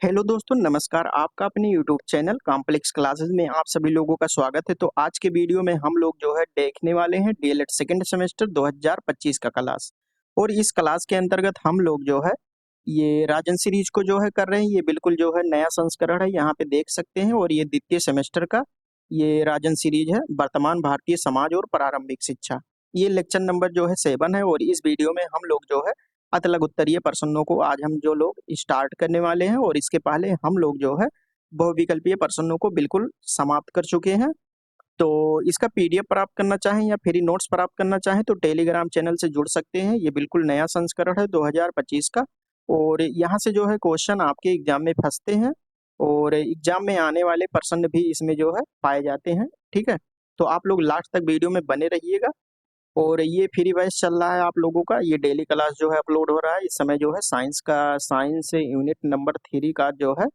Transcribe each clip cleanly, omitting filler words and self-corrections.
Hello दोस्तों, नमस्कार। आपका अपने यूट्यूब चैनल कॉम्प्लेक्स क्लासेस में आप सभी लोगों का स्वागत है। तो आज के वीडियो में हम लोग जो है देखने वाले हैं डीएलएड सेकंड सेमेस्टर 2025 का क्लास। और इस क्लास के अंतर्गत हम लोग जो है ये राजन सीरीज को जो है कर रहे हैं। ये बिल्कुल जो है नया संस्करण है, यहाँ पे देख सकते हैं। और ये द्वितीय सेमेस्टर का ये राजन सीरीज है, वर्तमान भारतीय समाज और प्रारंभिक शिक्षा। ये लेक्चर नंबर जो है 7 है। और इस वीडियो में हम लोग जो है अतलग उत्तरीय प्रश्नों को आज हम जो लोग स्टार्ट करने वाले हैं। और इसके पहले हम लोग जो है बहुविकल्पीय प्रश्नों को बिल्कुल समाप्त कर चुके हैं। तो इसका पीडीएफ प्राप्त करना चाहें या फ्री नोट्स प्राप्त करना चाहें तो टेलीग्राम चैनल से जुड़ सकते हैं। ये बिल्कुल नया संस्करण है 2025 का। और यहाँ से जो है क्वेश्चन आपके एग्जाम में फंसते हैं और एग्जाम में आने वाले प्रश्न भी इसमें जो है पाए जाते हैं। ठीक है, तो आप लोग लास्ट तक वीडियो में बने रहिएगा। और ये फ्री बैच चल रहा है आप लोगों का, ये डेली क्लास जो है अपलोड हो रहा है। इस समय जो है साइंस यूनिट नंबर 3 का जो है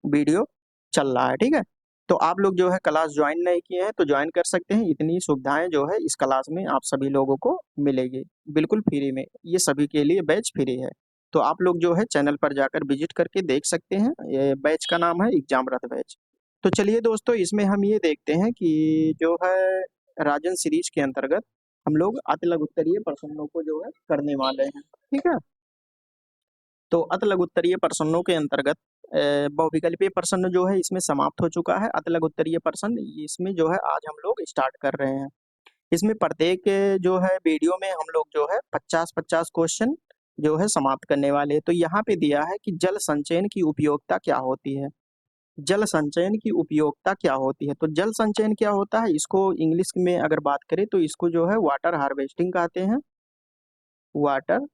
वीडियो चल रहा है। ठीक है, तो आप लोग जो है क्लास ज्वाइन नहीं किए हैं तो ज्वाइन कर सकते हैं। इतनी सुविधाएं जो है इस क्लास में आप सभी लोगों को मिलेगी बिल्कुल फ्री में। ये सभी के लिए बैच फ्री है, तो आप लोग जो है चैनल पर जाकर विजिट करके देख सकते हैं। ये बैच का नाम है एग्जाम रथ बैच। तो चलिए दोस्तों, इसमें हम ये देखते हैं कि जो है राजन सीरीज के अंतर्गत हम लोग अति उत्तरीय प्रश्नों को जो है करने वाले हैं। ठीक है, तो अतलग उत्तरीय प्रश्नों के अंतर्गत बहुविकल्पीय प्रश्न जो है इसमें समाप्त हो चुका है। अतलग उत्तरीय प्रश्न इसमें जो है आज हम लोग स्टार्ट कर रहे हैं। इसमें प्रत्येक जो है वीडियो में हम लोग जो है 50-50 क्वेश्चन जो है समाप्त करने वाले हैं। तो यहाँ पे दिया है कि जल संचयन की उपयोगिता क्या होती है। जल संचयन की उपयोगिता क्या होती है, तो जल संचयन क्या होता है, इसको इंग्लिश में अगर बात करें तो इसको जो है वाटर हार्वेस्टिंग कहते हैं। वाटर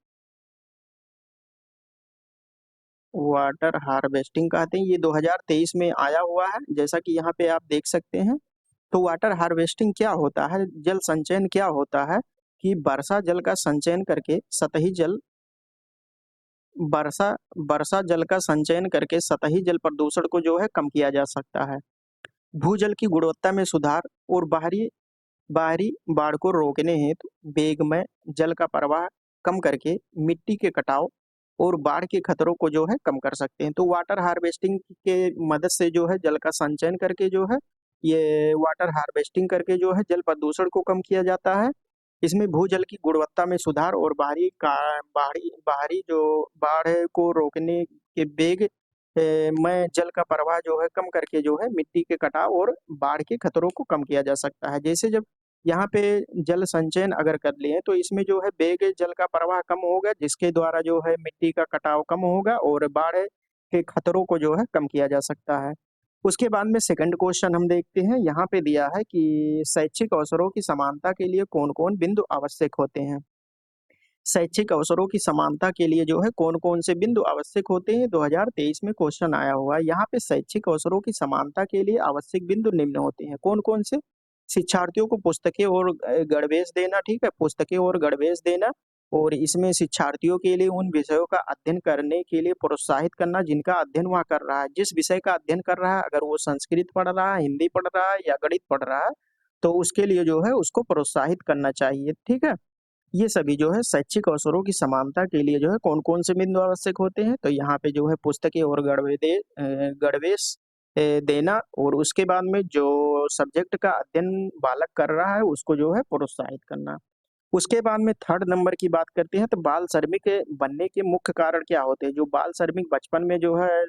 वाटर हार्वेस्टिंग कहते हैं। ये 2023 में आया हुआ है, जैसा कि यहाँ पे आप देख सकते हैं। तो वाटर हार्वेस्टिंग क्या होता है, जल संचयन क्या होता है कि वर्षा जल का संचयन करके सतही जल वर्षा वर्षा जल का संचयन करके सतही जल प्रदूषण को जो है कम किया जा सकता है। भूजल की गुणवत्ता में सुधार और बाहरी बाहरी बाढ़ को रोकने हेतु वेगमय जल का प्रवाह कम करके मिट्टी के कटाव और बाढ़ के खतरों को जो है कम कर सकते हैं। तो वाटर हार्वेस्टिंग के मदद से जो है जल का संचयन करके जो है ये वाटर हार्वेस्टिंग करके जो है जल प्रदूषण को कम किया जाता है। इसमें भूजल की गुणवत्ता में सुधार और बाहरी बाहरी जो बाढ़ को रोकने के वेग में जल का प्रवाह जो है कम करके जो है मिट्टी के कटाव और बाढ़ के खतरों को कम किया जा सकता है। जैसे जब यहाँ पे जल संचयन अगर कर लिए तो इसमें जो है बेग जल का प्रवाह कम होगा, जिसके द्वारा जो है मिट्टी का कटाव कम होगा और बाढ़ के खतरों को जो है कम किया जा सकता है। उसके बाद में सेकंड क्वेश्चन हम देखते हैं। यहाँ पे दिया है कि शैक्षिक अवसरों की समानता के लिए कौन कौन बिंदु आवश्यक होते हैं। शैक्षिक अवसरों की समानता के लिए जो है कौन कौन से बिंदु आवश्यक होते हैं, 2023 में क्वेश्चन आया हुआ है। यहाँ पे शैक्षिक अवसरों की समानता के लिए आवश्यक बिंदु निम्न होते हैं। कौन कौन से, शिक्षार्थियों को पुस्तकें और गणवेश देना। ठीक है, पुस्तकें और गणवेश देना। और इसमें शिक्षार्थियों के लिए उन विषयों का अध्ययन करने के लिए प्रोत्साहित करना जिनका अध्ययन वह कर रहा है। जिस विषय का अध्ययन कर रहा है, अगर वो संस्कृत पढ़ रहा है, हिंदी पढ़ रहा है या गणित पढ़ रहा है, तो उसके लिए जो है उसको प्रोत्साहित करना चाहिए। ठीक है, ये सभी जो है शैक्षिक अवसरों की समानता के लिए जो है कौन कौन से बिंदु आवश्यक होते हैं, तो यहाँ पे जो है पुस्तकें और गणवेश देना। और उसके बाद में जो सब्जेक्ट का अध्ययन बालक कर रहा है उसको जो है प्रोत्साहित करना। उसके बाद में थर्ड नंबर की बात करते हैं, तो बाल श्रमिक बनने के मुख्य कारण क्या होते हैं। जो बाल श्रमिक बचपन में जो है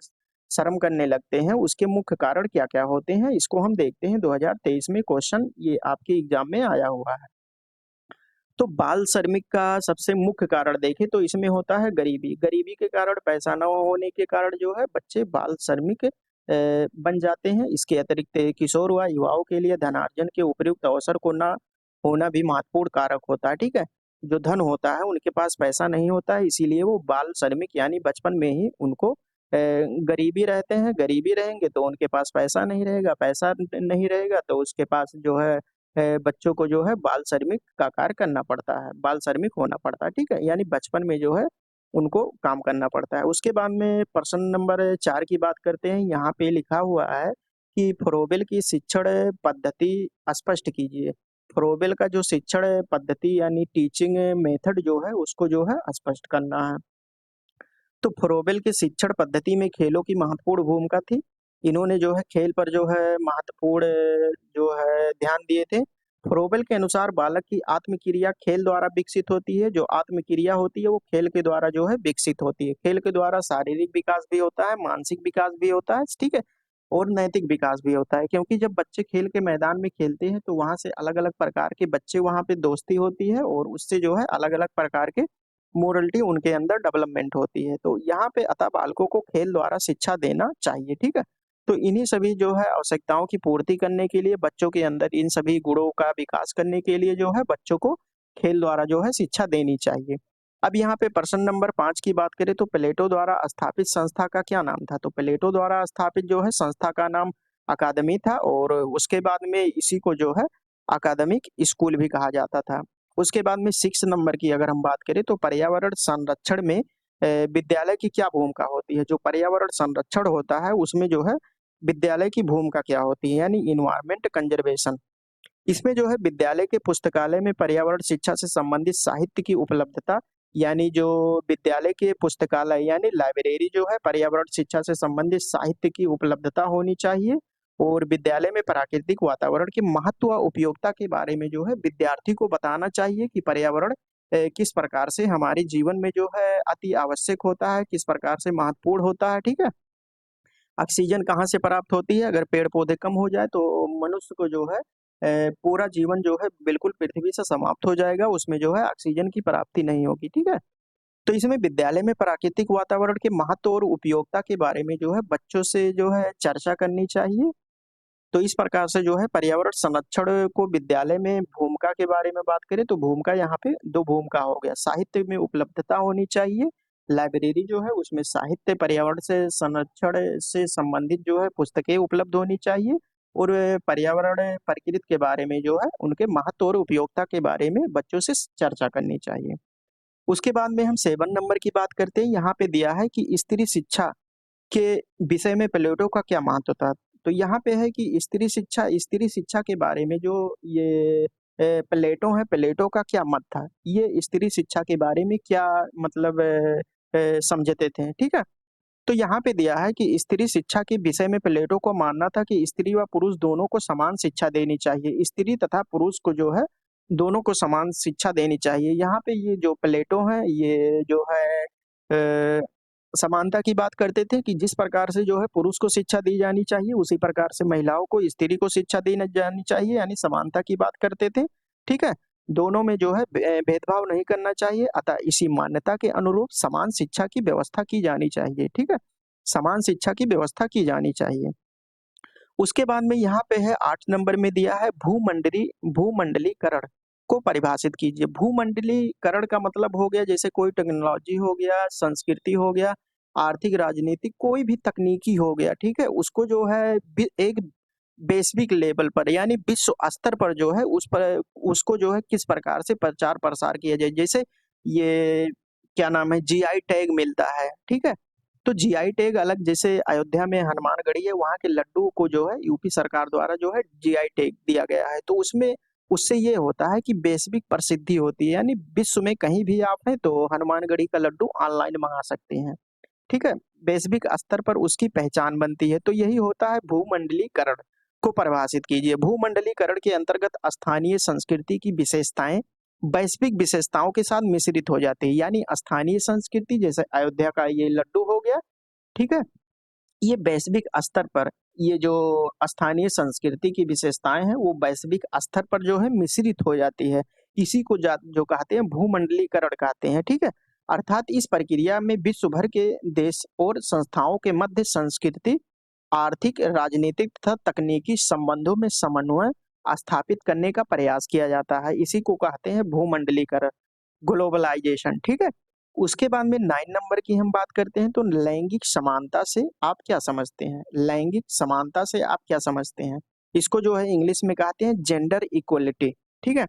श्रम करने लगते हैं उसके मुख्य कारण क्या क्या होते हैं, इसको हम देखते हैं। 2023 में क्वेश्चन ये आपके एग्जाम में आया हुआ है। तो बाल श्रमिक का सबसे मुख्य कारण देखें तो इसमें होता है गरीबी। गरीबी के कारण, पैसा न होने के कारण जो है बच्चे बाल श्रमिक बन जाते हैं। इसके अतिरिक्त किशोर व युवाओं के लिए धनार्जन के उपयुक्त अवसर को न होना भी महत्वपूर्ण कारक होता है। ठीक है, जो धन होता है उनके पास पैसा नहीं होता है, इसीलिए वो बाल श्रमिक यानी बचपन में ही उनको गरीबी रहते हैं। गरीबी रहेंगे तो उनके पास पैसा नहीं रहेगा, पैसा नहीं रहेगा तो उसके पास जो है बच्चों को जो है बाल श्रमिक का कार्य करना पड़ता है, बाल श्रमिक होना पड़ता है। ठीक है, यानी बचपन में जो है उनको काम करना पड़ता है। उसके बाद में प्रश्न नंबर 4 की बात करते हैं। यहाँ पे लिखा हुआ है कि फ्रोबेल की शिक्षण पद्धति स्पष्ट कीजिए। फ्रोबेल का जो शिक्षण पद्धति यानी टीचिंग मेथड जो है उसको जो है स्पष्ट करना है। तो फ्रोबेल के शिक्षण पद्धति में खेलों की महत्वपूर्ण भूमिका थी। इन्होंने जो है खेल पर जो है महत्वपूर्ण जो है ध्यान दिए थे। फ्रोबेल के अनुसार बालक की आत्मक्रिया खेल द्वारा विकसित होती है। जो आत्मक्रिया होती है वो खेल के द्वारा जो है विकसित होती है। खेल के द्वारा शारीरिक विकास भी होता है, मानसिक विकास भी होता है, ठीक है, और नैतिक विकास भी होता है। क्योंकि जब बच्चे खेल के मैदान में खेलते हैं तो वहां से अलग अलग प्रकार के बच्चे वहां पे दोस्ती होती है और उससे जो है अलग अलग प्रकार के मोरलिटी उनके अंदर डेवलपमेंट होती है। तो यहाँ पे अतः बालकों को खेल द्वारा शिक्षा देना चाहिए, ठीक है। तो इन्हीं सभी जो है आवश्यकताओं की पूर्ति करने के लिए बच्चों के अंदर इन सभी गुणों का विकास करने के लिए जो है बच्चों को खेल द्वारा जो है शिक्षा देनी चाहिए। अब यहाँ पे प्रश्न नंबर 5 की बात करें तो प्लेटो द्वारा स्थापित संस्था का क्या नाम था? तो प्लेटो द्वारा स्थापित जो है संस्था का नाम अकादमी था और उसके बाद में इसी को जो है अकादमिक स्कूल भी कहा जाता था। उसके बाद में 6 नंबर की अगर हम बात करें तो पर्यावरण संरक्षण में विद्यालय की क्या भूमिका होती है? जो पर्यावरण संरक्षण होता है उसमें जो है विद्यालय की भूमिका क्या होती है? यानी इन्वायरमेंट कंजर्वेशन। इसमें जो है विद्यालय के पुस्तकालय में पर्यावरण शिक्षा से संबंधित साहित्य की उपलब्धता, यानी जो विद्यालय के पुस्तकालय यानी लाइब्रेरी जो है पर्यावरण शिक्षा से संबंधित साहित्य की उपलब्धता होनी चाहिए। और विद्यालय में प्राकृतिक वातावरण के महत्व व उपयोगिता के बारे में जो है विद्यार्थी को बताना चाहिए कि पर्यावरण किस प्रकार से हमारे जीवन में जो है अति आवश्यक होता है, किस प्रकार से महत्वपूर्ण होता है, ठीक है। ऑक्सीजन कहाँ से प्राप्त होती है? अगर पेड़ पौधे कम हो जाए तो मनुष्य को जो है पूरा जीवन जो है बिल्कुल पृथ्वी से समाप्त हो जाएगा, उसमें जो है ऑक्सीजन की प्राप्ति नहीं होगी, ठीक है। तो इसमें विद्यालय में प्राकृतिक वातावरण के महत्व और उपयोगिता के बारे में जो है बच्चों से जो है चर्चा करनी चाहिए। तो इस प्रकार से जो है पर्यावरण संरक्षण को विद्यालय में भूमिका के बारे में बात करें तो भूमिका यहाँ पे 2 भूमिका हो गया। साहित्य में उपलब्धता होनी चाहिए, लाइब्रेरी जो है उसमें साहित्य पर्यावरण से संरक्षण से संबंधित जो है पुस्तकें उपलब्ध होनी चाहिए और पर्यावरण प्रकृति के बारे में जो है उनके महत्व और उपयोगिता के बारे में बच्चों से चर्चा करनी चाहिए। उसके बाद में हम 7 नंबर की बात करते हैं। यहाँ पे दिया है कि स्त्री शिक्षा के विषय में प्लेटो का क्या महत्व था? तो यहाँ पे है कि स्त्री शिक्षा के बारे में जो ये प्लेटो है, प्लेटो का क्या मत था? ये स्त्री शिक्षा के बारे में क्या मतलब समझते थे, ठीक है? तो यहाँ पे दिया है कि स्त्री शिक्षा के विषय में प्लेटो को मानना था कि स्त्री व पुरुष दोनों को समान शिक्षा देनी चाहिए। स्त्री तथा पुरुष को जो है दोनों को समान शिक्षा देनी चाहिए। यहाँ पे ये जो प्लेटो है ये जो है समानता की बात करते थे कि जिस प्रकार से जो है पुरुष को शिक्षा दी जानी चाहिए उसी प्रकार से महिलाओं को स्त्री को शिक्षा दी जानी चाहिए, यानी समानता की बात करते थे, ठीक है। दोनों में जो है भेदभाव नहीं करना चाहिए, अतः इसी मान्यता के अनुरूप समान शिक्षा की व्यवस्था की जानी चाहिए, ठीक है। समान शिक्षा की व्यवस्था की जानी चाहिए। उसके बाद में यहाँ पे है 8 नंबर में दिया है भूमंडलीकरण को परिभाषित कीजिए। भूमंडलीकरण का मतलब हो गया जैसे कोई टेक्नोलॉजी हो गया, संस्कृति हो गया, आर्थिक, राजनीतिक कोई भी तकनीकी हो गया, ठीक है। उसको जो है एक वैश्विक लेवल पर यानी विश्व स्तर पर जो है उस पर उसको जो है किस प्रकार से प्रचार प्रसार किया जाए। जैसे ये क्या नाम है जीआई टैग मिलता है, ठीक है। तो जीआई टैग अलग, जैसे अयोध्या में हनुमानगढ़ी है वहाँ के लड्डू को जो है यूपी सरकार द्वारा जो है जीआई टैग दिया गया है। तो उसमें उससे ये होता है कि वैश्विक प्रसिद्धि होती है, यानी विश्व में कहीं भी आप हैं तो हनुमानगढ़ी का लड्डू ऑनलाइन मंगा सकते हैं, ठीक है। वैश्विक स्तर पर उसकी पहचान बनती है। तो यही होता है भूमंडलीकरण को परिभाषित कीजिए। भूमंडलीकरण के अंतर्गत स्थानीय संस्कृति की विशेषताएं वैश्विक विशेषताओं के साथ मिश्रित हो जाती है, यानी स्थानीय संस्कृति जैसे अयोध्या का ये लड्डू हो गया, ठीक है। ये वैश्विक स्तर पर ये जो स्थानीय संस्कृति की विशेषताएं हैं वो वैश्विक स्तर पर जो है मिश्रित हो जाती है। इसी को जो कहते हैं भूमंडलीकरण कहते हैं, ठीक है। अर्थात इस प्रक्रिया में विश्व भर के देश और संस्थाओं के मध्य संस्कृति, आर्थिक, राजनीतिक तथा तकनीकी संबंधों में समन्वय स्थापित करने का प्रयास किया जाता है। इसी को कहते हैं भूमंडलीकरण, ग्लोबलाइजेशन, ठीक है। उसके बाद में 9 नंबर की हम बात करते हैं तो लैंगिक समानता से आप क्या समझते हैं? लैंगिक समानता से आप क्या समझते हैं? इसको जो है इंग्लिश में कहते हैं जेंडर इक्वलिटी, ठीक है।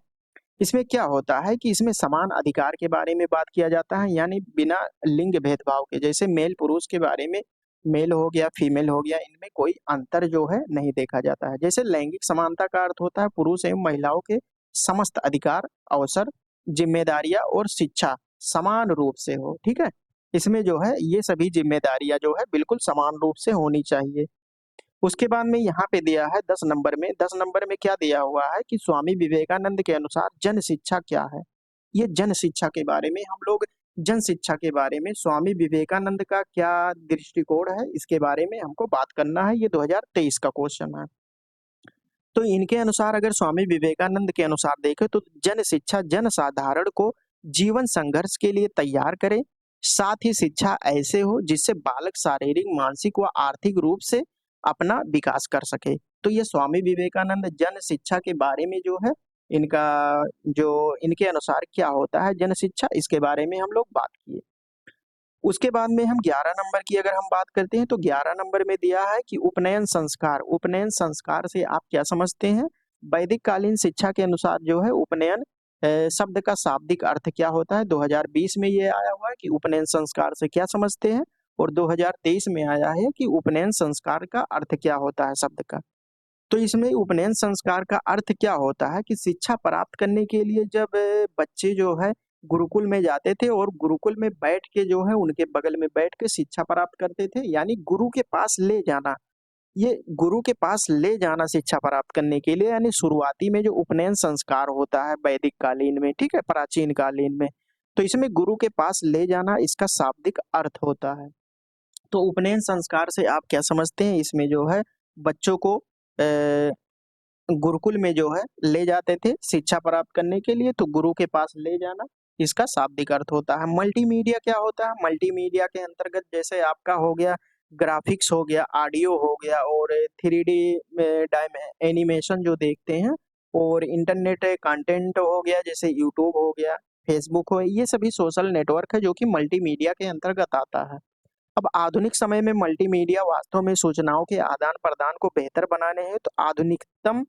इसमें क्या होता है कि इसमें समान अधिकार के बारे में बात किया जाता है, यानी बिना लिंग भेदभाव के, जैसे मेल पुरुष के बारे में मेल हो गया, फीमेल हो गया, इनमें कोई अंतर जो है नहीं देखा जाता है। जैसे लैंगिक समानता का अर्थ होता है पुरुष एवं महिलाओं के समस्त अधिकार, अवसर, जिम्मेदारियां और शिक्षा समान रूप से हो, ठीक है। इसमें जो है ये सभी जिम्मेदारियां जो है बिल्कुल समान रूप से होनी चाहिए। उसके बाद में यहाँ पे दिया है 10 नंबर में, 10 नंबर में क्या दिया हुआ है कि स्वामी विवेकानंद के अनुसार जन शिक्षा क्या है। ये जन शिक्षा के बारे में हम लोग, जन शिक्षा के बारे में स्वामी विवेकानंद का क्या दृष्टिकोण है, इसके बारे में हमको बात करना है। ये 2023 का क्वेश्चन है। तो इनके अनुसार अगर स्वामी विवेकानंद के अनुसार देखें तो जन शिक्षा जन साधारण को जीवन संघर्ष के लिए तैयार करे, साथ ही शिक्षा ऐसे हो जिससे बालक शारीरिक, मानसिक व आर्थिक रूप से अपना विकास कर सके। तो ये स्वामी विवेकानंद जन शिक्षा के बारे में जो है इनका, जो इनके अनुसार क्या होता है जन शिक्षा, इसके बारे में हम लोग बात किए। उसके बाद में हम 11 नंबर की अगर हम बात करते हैं तो 11 नंबर में दिया है कि उपनयन संस्कार। उपनयन संस्कार से आप क्या समझते हैं? वैदिक कालीन शिक्षा के अनुसार जो है उपनयन शब्द का शाब्दिक अर्थ क्या होता है। 2020 में ये आया हुआ है कि उपनयन संस्कार से क्या समझते हैं, और 2023 में आया है कि उपनयन संस्कार का अर्थ क्या होता है शब्द का। तो इसमें उपनयन संस्कार का अर्थ क्या होता है कि शिक्षा प्राप्त करने के लिए जब बच्चे जो है गुरुकुल में जाते थे और गुरुकुल में बैठ के जो है उनके बगल में बैठ के शिक्षा प्राप्त करते थे, यानी गुरु के पास ले जाना। ये गुरु के पास ले जाना शिक्षा प्राप्त करने के लिए, यानी शुरुआती में जो उपनयन संस्कार होता है वैदिक कालीन में, ठीक है, प्राचीन कालीन में, तो इसमें गुरु के पास ले जाना इसका शाब्दिक अर्थ होता है। तो उपनयन संस्कार से आप क्या समझते हैं? इसमें जो है बच्चों को गुरुकुल में जो है ले जाते थे शिक्षा प्राप्त करने के लिए, तो गुरु के पास ले जाना इसका शाब्दिक अर्थ होता है। मल्टीमीडिया क्या होता है? मल्टीमीडिया के अंतर्गत जैसे आपका हो गया ग्राफिक्स, हो गया ऑडियो, हो गया और 3D डायम एनिमेशन जो देखते हैं, और इंटरनेट कंटेंट हो गया जैसे यूट्यूब हो गया, फेसबुक हो, ये सभी सोशल नेटवर्क है जो कि मल्टीमीडिया के अंतर्गत आता है। अब आधुनिक समय में मल्टीमीडिया वास्तव में सूचनाओं के आदान प्रदान को बेहतर बनाने हेतु आधुनिकतम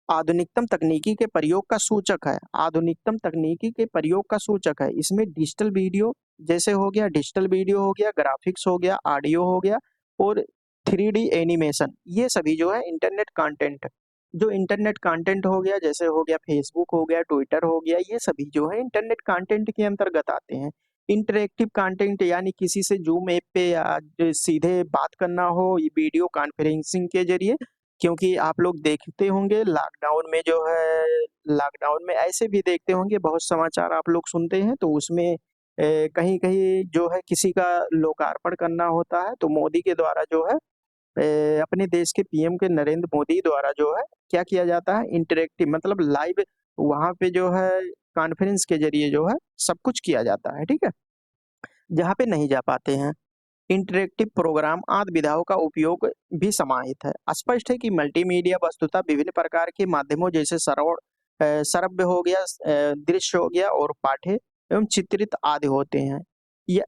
आधुनिकतम तकनीकी के प्रयोग का सूचक है। आधुनिकतम तकनीकी के प्रयोग का सूचक है। इसमें डिजिटल वीडियो जैसे हो गया, डिजिटल वीडियो हो गया, ग्राफिक्स हो गया, ऑडियो हो गया और 3D एनिमेशन, ये सभी जो है इंटरनेट कंटेंट, जो इंटरनेट कंटेंट हो गया जैसे हो गया फेसबुक हो गया, ट्विटर हो गया, ये सभी जो है इंटरनेट कंटेंट के अंतर्गत आते हैं। इंटरेक्टिव कंटेंट यानी किसी से जूम ऐप पे या सीधे बात करना हो, ये वीडियो कॉन्फ्रेंसिंग के जरिए, क्योंकि आप लोग देखते होंगे लॉकडाउन में जो है, लॉकडाउन में ऐसे भी देखते होंगे बहुत समाचार आप लोग सुनते हैं, तो उसमें कहीं-कहीं जो है किसी का लोकार्पण करना होता है, तो मोदी के द्वारा जो है अपने देश के पीएम के नरेंद्र मोदी द्वारा जो है क्या किया जाता है, इंटरेक्टिव मतलब लाइव वहाँ पे जो है कॉन्फ्रेंस के ज़रिए जो है सब कुछ किया जाता है, ठीक है? जहाँ पे नहीं जा पाते हैं। इंटरेक्टिव प्रोग्राम आदि विधाओं का उपयोग भी समाहित है। स्पष्ट है कि मल्टीमीडिया वस्तुतः विभिन्न प्रकार के माध्यमों जैसे श्रव्य हो गया, दृश्य हो गया और पाठ्य एवं चित्रित आदि होते हैं। ये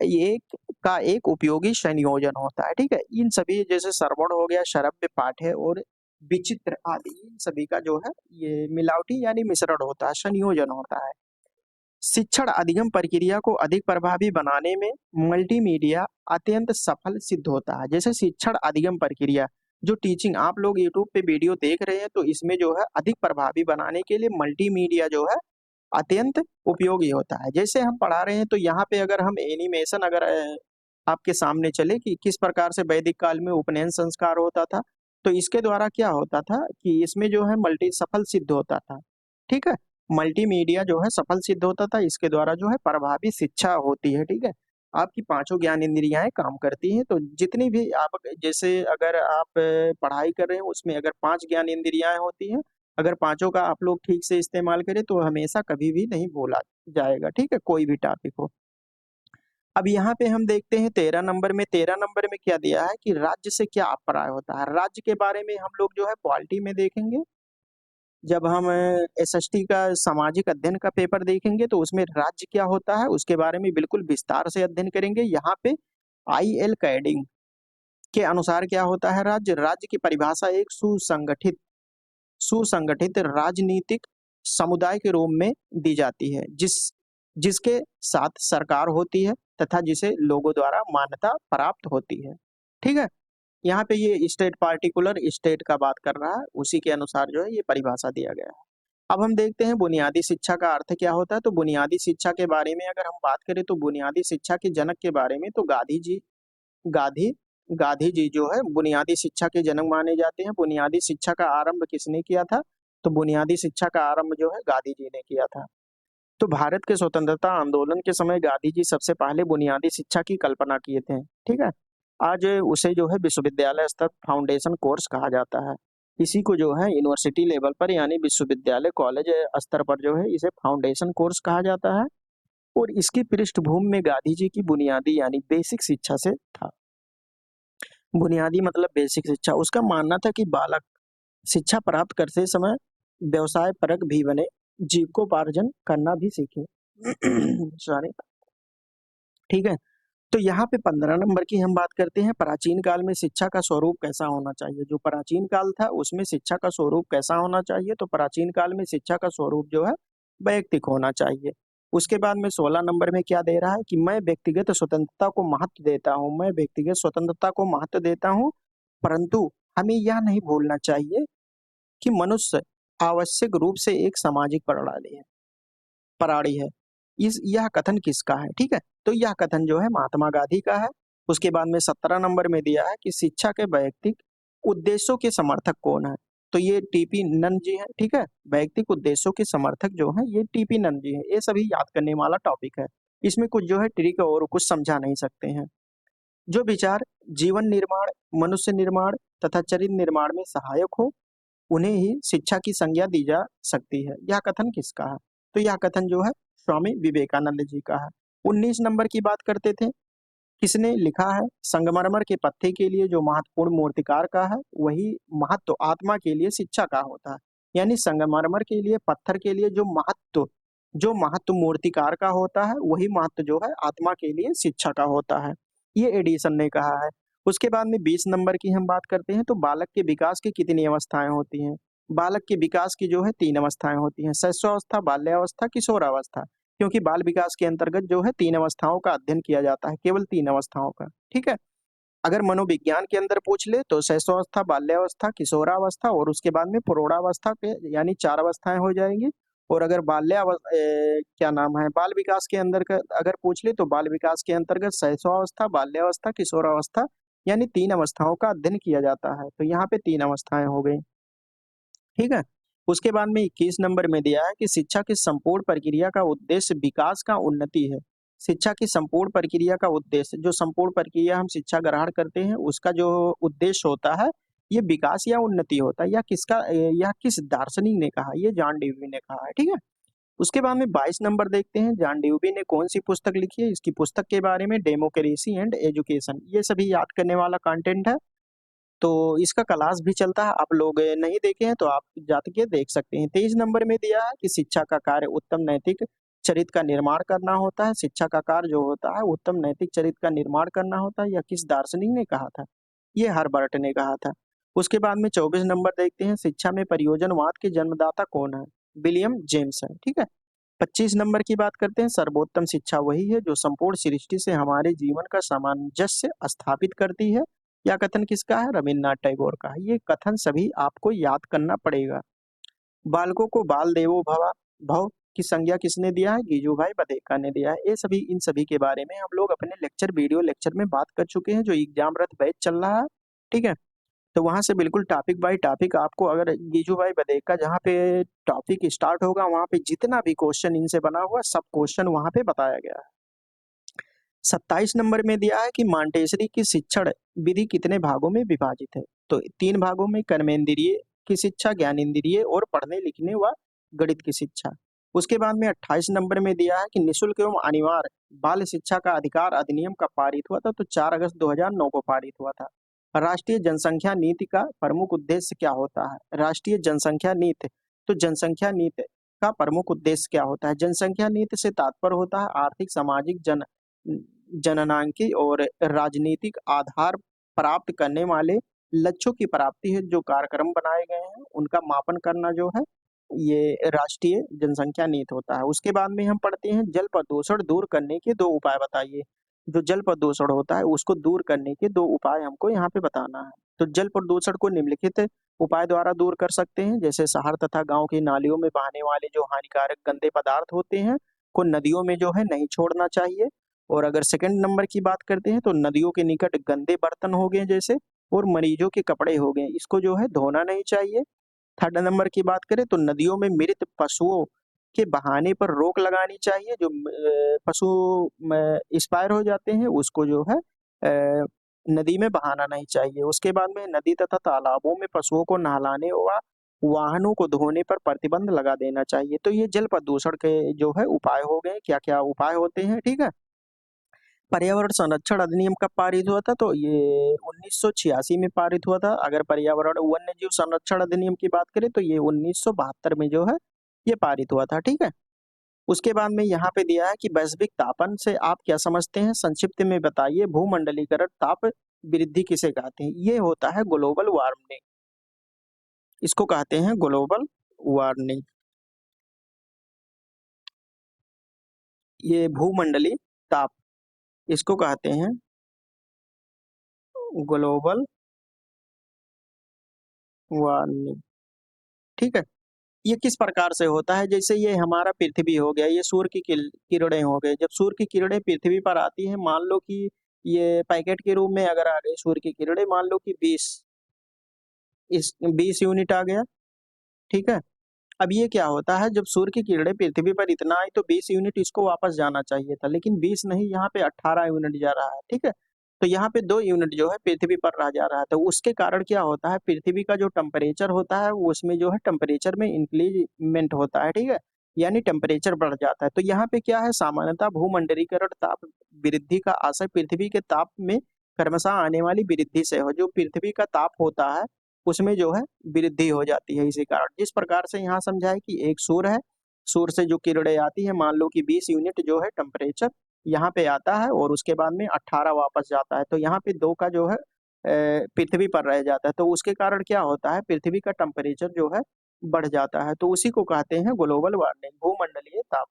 एक उपयोगी संयोजन होता है, ठीक है? इन सभी जैसे श्रवण हो गया, श्रव्य, पाठ्य और विचित्र आदि, इन सभी का जो है ये मिलावटी यानी मिश्रण होता है, संयोजन होता है। शिक्षण अधिगम प्रक्रिया को अधिक प्रभावी बनाने में मल्टीमीडिया अत्यंत सफल सिद्ध होता है। जैसे शिक्षण अधिगम प्रक्रिया, जो टीचिंग आप लोग यूट्यूब पे वीडियो देख रहे हैं, तो इसमें जो है अधिक प्रभावी बनाने के लिए मल्टीमीडिया जो है अत्यंत उपयोगी होता है। जैसे हम पढ़ा रहे हैं तो यहाँ पे अगर हम एनिमेशन अगर आपके सामने चले कि किस प्रकार से वैदिक काल में उपनयन संस्कार होता था, तो इसके द्वारा क्या होता था कि इसमें जो है मल्टी सफल सिद्ध होता था, ठीक है? मल्टीमीडिया जो है सफल सिद्ध होता था, इसके द्वारा जो है प्रभावी शिक्षा होती है, ठीक है? आपकी पाँचों ज्ञान इंद्रियाएँ काम करती हैं, तो जितनी भी आप जैसे अगर आप पढ़ाई कर रहे हैं, उसमें अगर 5 ज्ञान इंद्रियाएँ होती हैं, अगर पाँचों का आप लोग ठीक से इस्तेमाल करें, तो हमेशा कभी भी नहीं भूला जाएगा, ठीक है? कोई भी टॉपिक हो। अब यहाँ पे हम देखते हैं 13 नंबर में क्या दिया है कि राज्य से क्या अभिप्राय होता है? राज्य के बारे में हम लोग जो है पॉलिटी में देखेंगे। जब हम एसएसटी का सामाजिक अध्ययन का पेपर देखेंगे तो उसमें राज्य क्या होता है उसके बारे में बिल्कुल विस्तार से अध्ययन करेंगे। यहाँ पे आईएल कैडिंग के अनुसार क्या होता है राज्य? राज्य की परिभाषा एक सुसंगठित राजनीतिक समुदाय के रूप में दी जाती है, जिसके साथ सरकार होती है तथा जिसे लोगों द्वारा मान्यता प्राप्त होती है, ठीक है? यहाँ पे ये स्टेट पार्टिकुलर स्टेट का बात कर रहा है, उसी के अनुसार जो है ये परिभाषा दिया गया है। अब हम देखते हैं बुनियादी शिक्षा का अर्थ क्या होता है। तो बुनियादी शिक्षा के बारे में अगर हम बात करें तो बुनियादी शिक्षा के जनक के बारे में तो गांधी गांधी जी जो है बुनियादी शिक्षा के जनक माने जाते हैं। बुनियादी शिक्षा का आरंभ किसने किया था? तो बुनियादी शिक्षा का आरंभ जो है गांधी जी ने किया था। तो भारत के स्वतंत्रता आंदोलन के समय गांधी जी सबसे पहले बुनियादी शिक्षा की कल्पना किए थे। ठीक है, आज उसे जो है विश्वविद्यालय स्तर फाउंडेशन कोर्स कहा जाता है। इसी को जो है यूनिवर्सिटी लेवल पर यानी विश्वविद्यालय कॉलेज स्तर पर जो है इसे फाउंडेशन कोर्स कहा जाता है। और इसकी पृष्ठभूमि में गांधी जी की बुनियादी यानी बेसिक शिक्षा से था। बुनियादी मतलब बेसिक शिक्षा। उसका मानना था कि बालक शिक्षा प्राप्त करते समय व्यवसाय परक भी बने, जीविकोपार्जन करना भी सीखे। सॉरी। ठीक है, तो यहाँ पे 15 नंबर की हम बात करते हैं, प्राचीन काल में शिक्षा का स्वरूप कैसा होना चाहिए। जो प्राचीन काल था उसमें शिक्षा का स्वरूप कैसा होना चाहिए? तो प्राचीन काल में शिक्षा का स्वरूप जो है वैयक्तिक होना चाहिए। उसके बाद में 16 नंबर में क्या दे रहा है कि मैं व्यक्तिगत स्वतंत्रता को महत्व देता हूँ, मैं व्यक्तिगत स्वतंत्रता को महत्व देता हूँ, परंतु हमें यह नहीं भूलना चाहिए कि मनुष्य आवश्यक रूप से एक सामाजिक प्राणी है। इस यह कथन किसका है? ठीक है, तो यह कथन जो है महात्मा गांधी का है। उसके बाद में 17 नंबर में दिया है कि शिक्षा के वैयक्तिक उद्देश्यों के समर्थक कौन है? तो ये टीपी नंद जी हैं। ठीक है, वैयक्तिक उद्देश्यों के समर्थक जो हैं ये टीपी नंद जी हैं। ये सभी याद करने वाला टॉपिक है। इसमें कुछ जो है ट्रिक और कुछ समझा नहीं सकते हैं। जो विचार जीवन निर्माण, मनुष्य निर्माण तथा चरित्र निर्माण में सहायक हो उन्हें ही शिक्षा की संज्ञा दी जा सकती है। यह कथन किसका है? तो यह कथन जो है स्वामी विवेकानंद जी का है। 19 नंबर की बात करते थे, किसने लिखा है? संगमरमर के पत्थे के लिए जो महत्वपूर्ण मूर्तिकार का है वही महत्व आत्मा के लिए शिक्षा का होता है। यानी संगमरमर के लिए, पत्थर के लिए जो महत्व मूर्तिकार का होता है वही महत्व जो है आत्मा के लिए शिक्षा का होता है। ये एडिसन ने कहा है। उसके बाद में 20 नंबर की हम बात करते हैं, तो बालक के विकास की कितनी अवस्थाएं होती हैं? बालक के विकास की जो है 3 अवस्थाएं होती हैं, शैशवावस्था, बाल्यावस्था, किशोरावस्था। क्योंकि बाल विकास के अंतर्गत जो है 3 अवस्थाओं का अध्ययन किया जाता है, केवल 3 अवस्थाओं का। ठीक है, अगर मनोविज्ञान के अंदर पूछ ले तो शैशवावस्था, बाल्यावस्था, किशोरावस्था और उसके बाद में प्रौढ़ावस्था के यानी 4 अवस्थाएं हो जाएंगी। और अगर क्या नाम है, बाल विकास के अंदर का अगर पूछ ले तो बाल विकास के अंतर्गत शैशवावस्था, बाल्यावस्था, किशोरावस्था यानी 3 अवस्थाओं का अध्ययन किया जाता है। तो यहाँ पे 3 अवस्थाएं हो गई। ठीक है, उसके बाद में 21 नंबर में दिया है कि शिक्षा की संपूर्ण प्रक्रिया का उद्देश्य विकास का उन्नति है। शिक्षा की संपूर्ण प्रक्रिया का उद्देश्य, जो संपूर्ण प्रक्रिया हम शिक्षा ग्रहण करते हैं उसका जो उद्देश्य होता है ये विकास या उन्नति होता है। यह किस दार्शनिक ने कहा? ये जॉन डेवी ने कहा है। ठीक है, उसके बाद में 22 नंबर देखते हैं, जॉन डेवी ने कौन सी पुस्तक लिखी है। इसकी पुस्तक के बारे में डेमोक्रेसी एंड एजुकेशन, ये सभी याद करने वाला कंटेंट है। तो इसका क्लास भी चलता है, आप लोग नहीं देखे हैं तो आप जाके देख सकते हैं। 23 नंबर में दिया है कि शिक्षा का कार्य उत्तम नैतिक चरित्र का निर्माण करना होता है। शिक्षा का कार्य जो होता है उत्तम नैतिक चरित्र का निर्माण करना होता है। यह किस दार्शनिक ने कहा था? ये हर्बर्ट ने कहा था। उसके बाद में 24 नंबर देखते हैं, शिक्षा में प्रयोजनवाद के जन्मदाता कौन है? विलियम जेम्स है। ठीक है, 25 नंबर की बात करते हैं, सर्वोत्तम शिक्षा वही है जो संपूर्ण सृष्टि से हमारे जीवन का सामंजस्य स्थापित करती है। यह कथन किसका है? रविन्द्रनाथ टैगोर का है। ये कथन सभी आपको याद करना पड़ेगा। बालकों को बाल देवो भवा भव की संज्ञा किसने दिया है? गीजूभाई बधेका ने दिया है। ये सभी इन सभी के बारे में हम लोग अपने वीडियो लेक्चर में बात कर चुके हैं, जो एग्जाम रथ बैच चल रहा है। ठीक है, तो वहां से बिल्कुल टॉपिक बाय टॉपिक आपको, अगर गीजूभाई बधेका जहाँ पे टॉपिक स्टार्ट होगा वहां पे जितना भी क्वेश्चन इनसे बना हुआ सब क्वेश्चन वहां पे बताया गया है। 27 नंबर में दिया है कि मॉन्टेसरी की शिक्षण विधि कितने भागों में विभाजित है? तो 3 भागों में, कर्मेंद्रिय की शिक्षा, ज्ञानेंद्रिय और पढ़ने लिखने व गणित की शिक्षा। उसके बाद में 28 नंबर में दिया है कि निःशुल्क एवं अनिवार्य बाल शिक्षा का अधिकार अधिनियम कब पारित हुआ था? तो 4 अगस्त 2009 को पारित हुआ था। राष्ट्रीय जनसंख्या नीति का प्रमुख उद्देश्य क्या होता है? राष्ट्रीय जनसंख्या नीति, तो जनसंख्या नीति का प्रमुख उद्देश्य क्या होता है? जनसंख्या नीति से तात्पर्य होता है आर्थिक, सामाजिक, जननांकी और राजनीतिक आधार प्राप्त करने वाले लक्ष्यों की प्राप्ति है। जो कार्यक्रम बनाए गए हैं उनका मापन करना जो है ये राष्ट्रीय जनसंख्या नीति होता है। उसके बाद में हम पढ़ते हैं, जल प्रदूषण दूर करने के 2 उपाय बताइए। जो जल प्रदूषण होता है उसको दूर करने के 2 उपाय हमको यहाँ पे बताना है। तो जल प्रदूषण को निम्नलिखित उपाय द्वारा दूर कर सकते हैं, जैसे शहर तथा गांव की नालियों में बहने वाले जो हानिकारक गंदे पदार्थ होते हैं को नदियों में जो है नहीं छोड़ना चाहिए। और अगर सेकंड नंबर की बात करते हैं तो नदियों के निकट गंदे बर्तन हो गए जैसे और मरीजों के कपड़े हो गए, इसको जो है धोना नहीं चाहिए। थर्ड नंबर की बात करें तो नदियों में मृत पशुओं के बहाने पर रोक लगानी चाहिए, जो पशु एक्सपायर हो जाते हैं उसको जो है नदी में बहाना नहीं चाहिए। उसके बाद में नदी तथा तालाबों में पशुओं को नहलाने व वाहनों को धोने पर प्रतिबंध लगा देना चाहिए। तो ये जल प्रदूषण के जो है उपाय हो गए, क्या क्या उपाय होते हैं, ठीक है। पर्यावरण संरक्षण अधिनियम कब पारित हुआ था, तो ये 1986 में पारित हुआ था। अगर पर्यावरण वन्य जीव संरक्षण अधिनियम की बात करें तो ये 1972 में जो है ये पारित हुआ था, ठीक है। उसके बाद में यहाँ पे दिया है कि वैश्विक तापन से आप क्या समझते हैं, संक्षिप्त में बताइए। भूमंडलीकरण ताप वृद्धि किसे कहते हैं, ये होता है ग्लोबल वार्मिंग, इसको कहते हैं ग्लोबल वार्मिंग। ये भूमंडली ताप, इसको कहते हैं ग्लोबल वार्मिंग, ठीक है। ये किस प्रकार से होता है, जैसे ये हमारा पृथ्वी हो गया, ये सूर्य की किरणें हो गए, जब सूर्य की किरणें पृथ्वी पर आती हैं, मान लो कि ये पैकेट के रूप में अगर आ गई सूर्य की किरणें, मान लो कि 20 यूनिट आ गया, ठीक है। अब ये क्या होता है, जब सूर्य की किरणें पृथ्वी पर इतना आई तो 20 यूनिट इसको वापस जाना चाहिए था, लेकिन 20 नहीं, यहाँ पे 18 यूनिट जा रहा है, ठीक है। तो यहाँ पे 2 यूनिट जो है पृथ्वी पर रह जा रहा है, तो उसके कारण क्या होता है, पृथ्वी का जो टेम्परेचर होता है वो उसमें जो है टेम्परेचर में इंक्रीजमेंट होता है, ठीक है, यानी टेम्परेचर बढ़ जाता है। तो यहाँ पे क्या है, सामान्यतः भूमंडलीकरण ताप वृद्धि का आशय पृथ्वी के ताप में क्रमशः आने वाली वृद्धि से हो, जो पृथ्वी का ताप होता है उसमें जो है वृद्धि हो जाती है। इसी कारण जिस प्रकार से यहाँ समझा है कि एक सूर्य है, सूर्य से जो किरणें आती है, मान लो कि 20 यूनिट जो है टेम्परेचर यहाँ पे आता है और उसके बाद में 18 वापस जाता है, तो यहाँ पे 2 का जो है पृथ्वी पर रह जाता है, तो उसके कारण क्या होता है, पृथ्वी का टेम्परेचर जो है बढ़ जाता है, तो उसी को कहते हैं ग्लोबल वार्मिंग, भूमंडलीय ताप।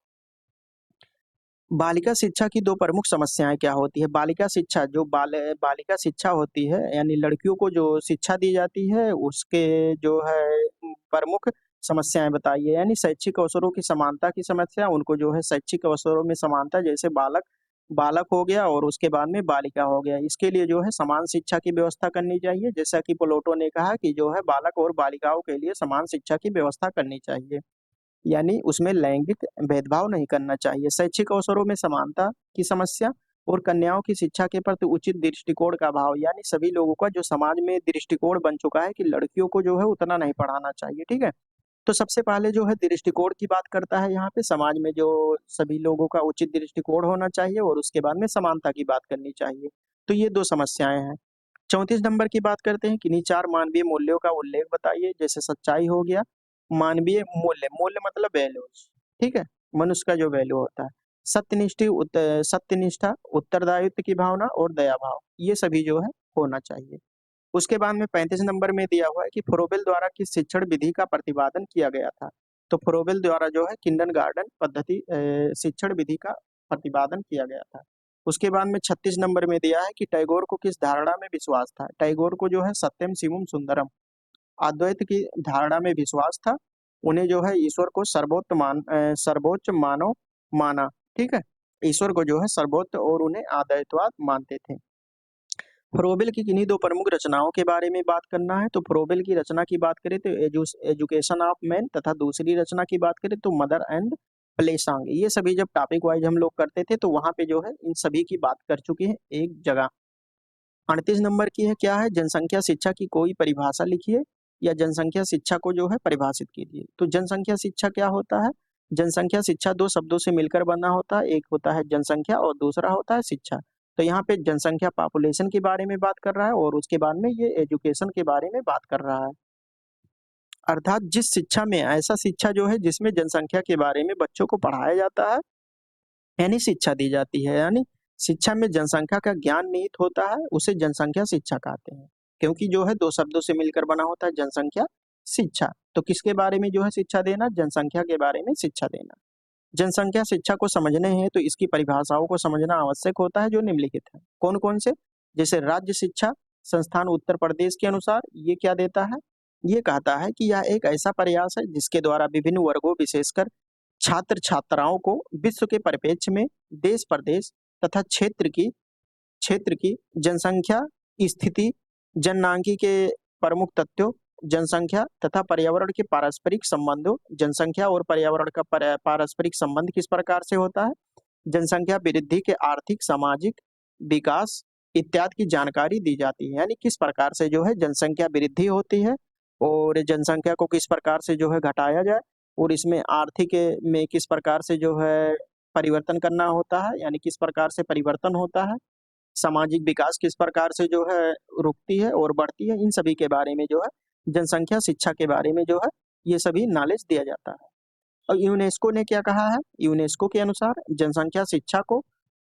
बालिका शिक्षा की 2 प्रमुख समस्याएं क्या होती है, बालिका शिक्षा जो बालिका शिक्षा होती है, यानी लड़कियों को जो शिक्षा दी जाती है उसके जो है प्रमुख समस्याएं बताइए। यानी शैक्षिक अवसरों की समानता की समस्या, उनको जो है शैक्षिक अवसरों में समानता, जैसे बालक बालक हो गया और उसके बाद में बालिका हो गया, इसके लिए जो है समान शिक्षा की व्यवस्था करनी चाहिए, जैसा कि प्लेटो ने कहा कि जो है बालक और बालिकाओं के लिए समान शिक्षा की व्यवस्था करनी चाहिए, यानी उसमें लैंगिक भेदभाव नहीं करना चाहिए। शैक्षिक अवसरों में समानता की समस्या और कन्याओं की शिक्षा के प्रति उचित दृष्टिकोण का अभाव, यानी सभी लोगों का जो समाज में दृष्टिकोण बन चुका है कि लड़कियों को जो है उतना नहीं पढ़ाना चाहिए, ठीक है। तो सबसे पहले जो है दृष्टिकोण की बात करता है, यहाँ पे समाज में जो सभी लोगों का उचित दृष्टिकोण होना चाहिए और उसके बाद में समानता की बात करनी चाहिए। तो ये 2 समस्याएं हैं। 34 नंबर की बात करते हैं, किन्हीं 4 मानवीय मूल्यों का उल्लेख बताइए, जैसे सच्चाई हो गया, मानवीय मूल्य, मूल्य मतलब वैल्यूज, ठीक है, मनुष्य का जो वैल्यू होता है, सत्यनिष्ठा, उत्तरदायित्व की भावना और दया भाव, ये सभी जो है होना चाहिए। उसके बाद में 35 नंबर में दिया हुआ है कि फ्रोबेल द्वारा किस शिक्षण विधि का प्रतिपादन किया गया था, तो फ्रोबेल द्वारा जो है किंडरगार्टन पद्धति शिक्षण विधि का प्रतिपादन किया गया था। उसके बाद में 36 नंबर में दिया है कि टैगोर को किस धारणा में विश्वास था, टैगोर को जो है सत्यम शिवम सुंदरम, अद्वैत की धारणा में विश्वास था, उन्हें जो है ईश्वर को सर्वोच्च मानव माना, ठीक है, ईश्वर को जो है सर्वोच्च और उन्हें अद्वैतवाद मानते थे। फ्रोबेल की किन्हीं 2 प्रमुख रचनाओं के बारे में बात करना है, तो फ्रोबेल की रचना की बात करें तो एजुकेशन ऑफ मैन, तथा दूसरी रचना की बात करें तो मदर एंड प्लेसांग, ये सभी जब टॉपिक वाइज हम लोग करते थे तो वहां पे जो है इन सभी की बात कर चुके हैं एक जगह। 38 नंबर की है, क्या है, जनसंख्या शिक्षा की कोई परिभाषा लिखिए या जनसंख्या शिक्षा को जो है परिभाषित कीजिए। तो जनसंख्या शिक्षा क्या होता है, जनसंख्या शिक्षा 2 शब्दों से मिलकर बना होता है, एक होता है जनसंख्या और दूसरा होता है शिक्षा। तो यहाँ पे जनसंख्या पॉपुलेशन के बारे में बात कर रहा है और उसके बाद में ये एजुकेशन के बारे में बात कर रहा है, अर्थात जिस शिक्षा में, ऐसा शिक्षा जो है जिसमें जनसंख्या के बारे में बच्चों को पढ़ाया जाता है, यानी शिक्षा दी जाती है, यानी शिक्षा में जनसंख्या का ज्ञान निहित होता है, उसे जनसंख्या शिक्षा कहते हैं, क्योंकि जो है 2 शब्दों से मिलकर बना होता है जनसंख्या शिक्षा। तो किसके बारे में जो है शिक्षा देना, जनसंख्या के बारे में शिक्षा देना। जनसंख्या शिक्षा को समझने हैं तो इसकी परिभाषाओं को समझना आवश्यक होता है जो निम्नलिखित है, कौन कौन से, जैसे राज्य शिक्षा संस्थान उत्तर प्रदेश के अनुसार ये क्या देता है, ये कहता है कि यह एक ऐसा प्रयास है जिसके द्वारा विभिन्न वर्गों विशेषकर छात्र छात्राओं को विश्व के परिप्रेक्ष्य में देश प्रदेश तथा क्षेत्र की जनसंख्या स्थिति, जननांगी के प्रमुख तथ्यों, जनसंख्या तथा पर्यावरण के पारस्परिक संबंधों, जनसंख्या और पर्यावरण का पारस्परिक संबंध किस प्रकार से होता है, जनसंख्या वृद्धि के आर्थिक सामाजिक विकास इत्यादि की जानकारी दी जाती है। यानी किस प्रकार से जो है जनसंख्या वृद्धि होती है और जनसंख्या को किस प्रकार से जो है घटाया जाए और इसमें आर्थिक में किस प्रकार से जो है परिवर्तन करना होता है, यानी किस प्रकार से परिवर्तन होता है, सामाजिक विकास किस प्रकार से जो है रुकती है और बढ़ती है, इन सभी के बारे में जो है जनसंख्या शिक्षा के बारे में जो है ये सभी नॉलेज दिया जाता है। और यूनेस्को ने क्या कहा है, यूनेस्को के अनुसार जनसंख्या शिक्षा को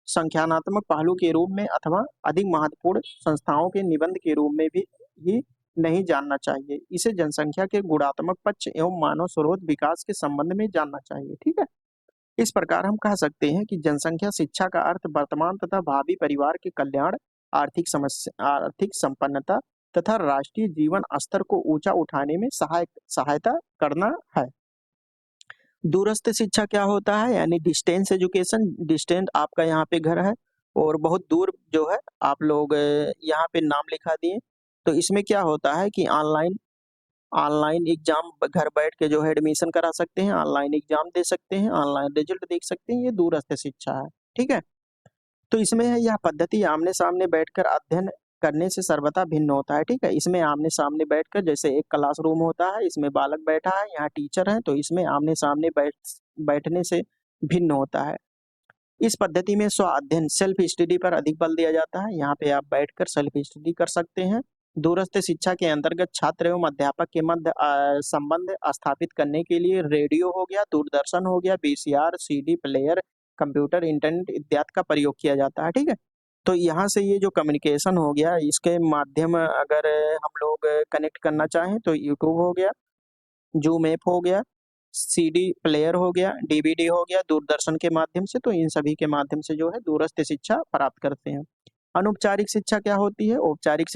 संख्यानात्मक पहलू के रूप में अथवा अधिक महत्वपूर्ण संस्थाओं के निबंध के रूप में भी ही नहीं जानना चाहिए, इसे जनसंख्या के गुणात्मक पक्ष एवं मानव स्रोत विकास के संबंध में जानना चाहिए। ठीक है, इस प्रकार हम कह सकते हैं कि जनसंख्या शिक्षा का अर्थ वर्तमान तथा भावी परिवार के कल्याण, आर्थिक संपन्नता तथा राष्ट्रीय जीवन स्तर को ऊंचा उठाने में सहायता करना है। दूरस्थ शिक्षा क्या होता है, यानी डिस्टेंस एजुकेशन। डिस्टेंस आपका यहाँ पे घर है और बहुत दूर जो है आप लोग यहाँ पे नाम लिखा दिए, तो इसमें क्या होता है कि ऑनलाइन ऑनलाइन एग्जाम घर बैठ के जो है एडमिशन करा सकते हैं, ऑनलाइन एग्जाम दे सकते हैं, ऑनलाइन रिजल्ट देख सकते हैं, ये दूरस्थ शिक्षा है। ठीक है, तो इसमें है यह पद्धति आमने सामने बैठकर अध्ययन करने से सर्वथा भिन्न होता है। ठीक है, इसमें आमने सामने बैठकर, जैसे एक क्लासरूम होता है, इसमें बालक बैठा है, यहाँ टीचर है, तो इसमें आमने सामने बैठने से भिन्न होता है। इस पद्धति में स्व अध्ययन सेल्फ स्टडी पर अधिक बल दिया जाता है, यहाँ पे आप बैठकर सेल्फ स्टडी कर सकते हैं। दूरस्थ शिक्षा के अंतर्गत छात्र एवं अध्यापक के मध्य संबंध स्थापित करने के लिए रेडियो हो गया, दूरदर्शन हो गया, VCR, CD player, computer, internet इत्यादि का प्रयोग किया जाता है। ठीक है, तो यहाँ से ये जो कम्युनिकेशन हो गया, इसके माध्यम अगर हम लोग कनेक्ट करना चाहें तो यूट्यूब हो गया, जूम ऐप हो गया, सीडी प्लेयर हो गया, डीवीडी हो गया, दूरदर्शन के माध्यम से, तो इन सभी के माध्यम से जो है दूरस्थ शिक्षा प्राप्त करते हैं। अनौपचारिक शिक्षा क्या होती है, औपचारिक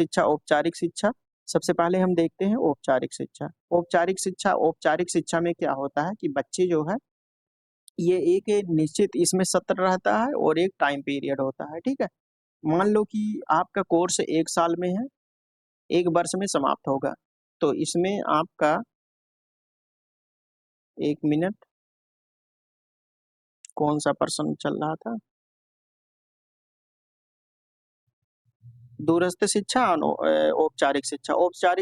शिक्षा सबसे पहले हम देखते हैं औपचारिक शिक्षा। औपचारिक शिक्षा में क्या होता है कि बच्चे जो है ये एक निश्चित इसमें सत्र रहता है और एक टाइम पीरियड होता है। ठीक है, मान लो कि आपका कोर्स 1 साल में है, 1 वर्ष में समाप्त होगा, तो इसमें आपका 1 मिनट, कौन सा प्रश्न चल रहा था, दूरस्थ शिक्षा, औपचारिक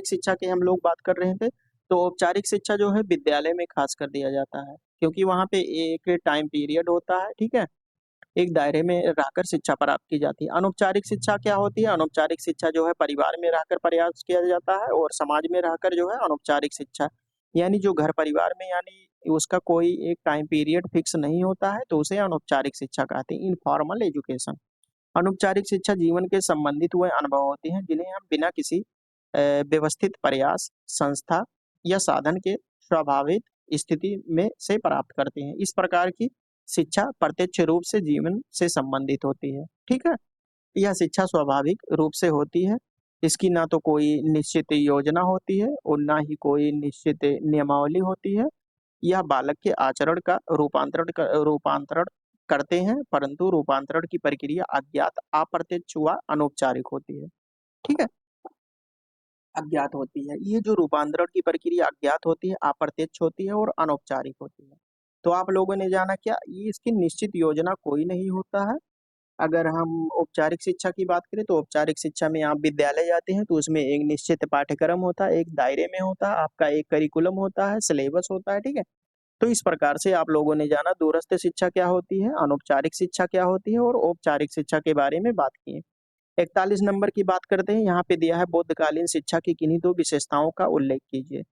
शिक्षा की हम लोग बात कर रहे थे। तो औपचारिक शिक्षा जो है विद्यालय में खास कर दिया जाता है, क्योंकि वहाँ पे एक टाइम पीरियड होता है। ठीक है, एक दायरे में रहकर शिक्षा प्राप्त की जाती है। अनौपचारिक शिक्षा क्या होती है, अनौपचारिक शिक्षा जो है परिवार में रहकर प्रयास किया जाता है और समाज में रहकर जो है अनौपचारिक शिक्षा, यानी जो घर परिवार में, यानी उसका कोई एक टाइम पीरियड फिक्स नहीं होता है, तो उसे अनौपचारिक शिक्षा कहते हैं, इनफॉर्मल एजुकेशन। अनौपचारिक शिक्षा जीवन के संबंधित हुए अनुभव होते हैं जिन्हें हम बिना किसी व्यवस्थित प्रयास, संस्था या साधन के स्वाभाविक स्थिति में से प्राप्त करते हैं। इस प्रकार की शिक्षा प्रत्यक्ष रूप से जीवन से संबंधित होती है। ठीक है, यह शिक्षा स्वाभाविक रूप से होती है, इसकी ना तो कोई निश्चित योजना होती है और ना ही कोई निश्चित नियमावली होती है। यह बालक के आचरण का रूपांतरण करते हैं, परंतु रूपांतरण की प्रक्रिया अज्ञात, अप्रत्यक्ष व अनौपचारिक होती है। ठीक है, अज्ञात होती है। ये जो रूपांतरण की प्रक्रिया अज्ञात होती है, अप्रत्यक्ष होती है और अनौपचारिक होती है। तो आप लोगों ने जाना क्या, ये इसकी निश्चित योजना कोई नहीं होता है। अगर हम औपचारिक शिक्षा की बात करें तो औपचारिक शिक्षा में आप विद्यालय जाते हैं तो उसमें एक निश्चित पाठ्यक्रम होता है, एक दायरे में होता है, आपका एक करिकुलम होता है, सिलेबस होता है। ठीक है, तो इस प्रकार से आप लोगों ने जाना दूरस्थ शिक्षा क्या होती है, अनौपचारिक शिक्षा क्या होती है और औपचारिक शिक्षा के बारे में बात की है। 41 नंबर की बात करते हैं, यहाँ पे दिया है बौद्धकालीन शिक्षा की किन्हीं दो विशेषताओं का उल्लेख कीजिए।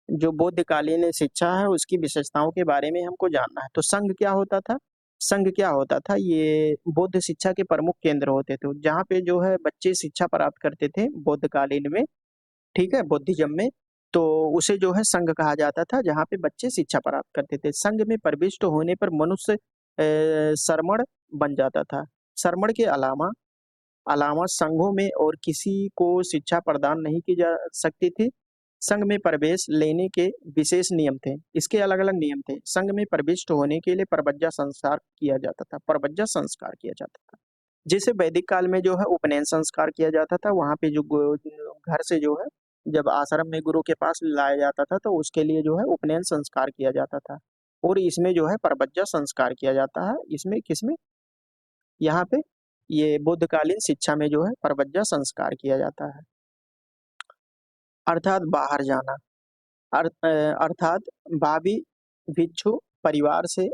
जो बौद्धकालीन शिक्षा है उसकी विशेषताओं के बारे में हमको जानना है। तो संघ क्या होता था, ये बौद्ध शिक्षा के प्रमुख केंद्र होते थे, जहाँ पे जो है बच्चे शिक्षा प्राप्त करते थे बौद्धकालीन में। ठीक है, बौद्धिज्म में, तो उसे जो है संघ कहा जाता था, जहाँ पे बच्चे शिक्षा प्राप्त करते थे। संघ में प्रविष्ट होने पर मनुष्य शरमण बन जाता था। शरमण के अलावा अलावा संघों में और किसी को शिक्षा प्रदान नहीं की जा सकती थी। संघ में प्रवेश लेने के विशेष नियम थे। इसके अलग अलग नियम थे। संघ में प्रविष्ट होने के लिए परवज्जा संस्कार किया जाता था। परवज्जा संस्कार किया जाता था। जैसे वैदिक काल में जो है उपनयन संस्कार किया जाता था, वहां पे जो घर से जो है जब आश्रम में गुरु के पास लाया जाता था तो उसके लिए जो है उपनयन संस्कार किया जाता था। और इसमें जो है परवज्जा संस्कार किया जाता है। इसमें किसमें, यहाँ पे ये बुद्धकालीन शिक्षा में जो है परवज्जा संस्कार किया जाता है। अर्थात बाहर जाना, अर्थात भावी भिक्षु परिवार से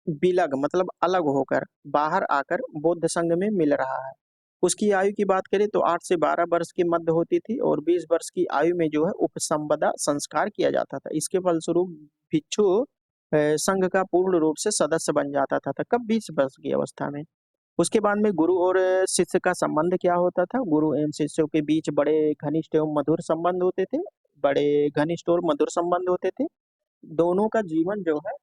बिलग मतलब अलग होकर बाहर आकर बौद्ध संघ में मिल रहा है। उसकी आयु की बात करें तो 8 से 12 वर्ष की मध्य होती थी और 20 वर्ष की आयु में जो है उपसंपदा संस्कार किया जाता था। इसके फलस्वरूप भिक्षु संघ का पूर्ण रूप से सदस्य बन जाता था। कब? 20 वर्ष की अवस्था में। उसके बाद में गुरु और शिष्य का संबंध क्या होता था? गुरु एवं शिष्यों के बीच बड़े घनिष्ठ एवं मधुर संबंध होते थे। बड़े घनिष्ठ और मधुर संबंध होते थे। दोनों का जीवन जो है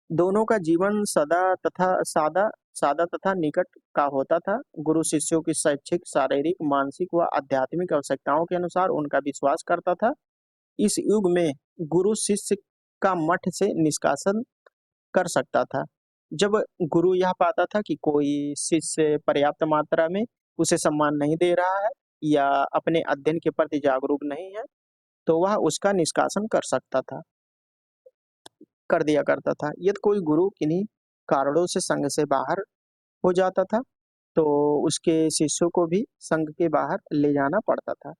दोनों का जीवन सादा सादा तथा निकट का होता था। गुरु शिष्यों की शैक्षिक, शारीरिक, मानसिक व आध्यात्मिक आवश्यकताओं के अनुसार उनका विश्वास करता था। इस युग में गुरु शिष्य का मठ से निष्कासन कर सकता था। जब गुरु यह पाता था कि कोई शिष्य पर्याप्त मात्रा में उसे सम्मान नहीं दे रहा है या अपने अध्ययन के प्रति जागरूक नहीं है, तो वह उसका निष्कासन कर दिया करता था। यदि कोई गुरु किन्हीं कारणों से संघ से बाहर हो जाता था, तो उसके शिष्यों को भी संघ के बाहर ले जाना पड़ता था।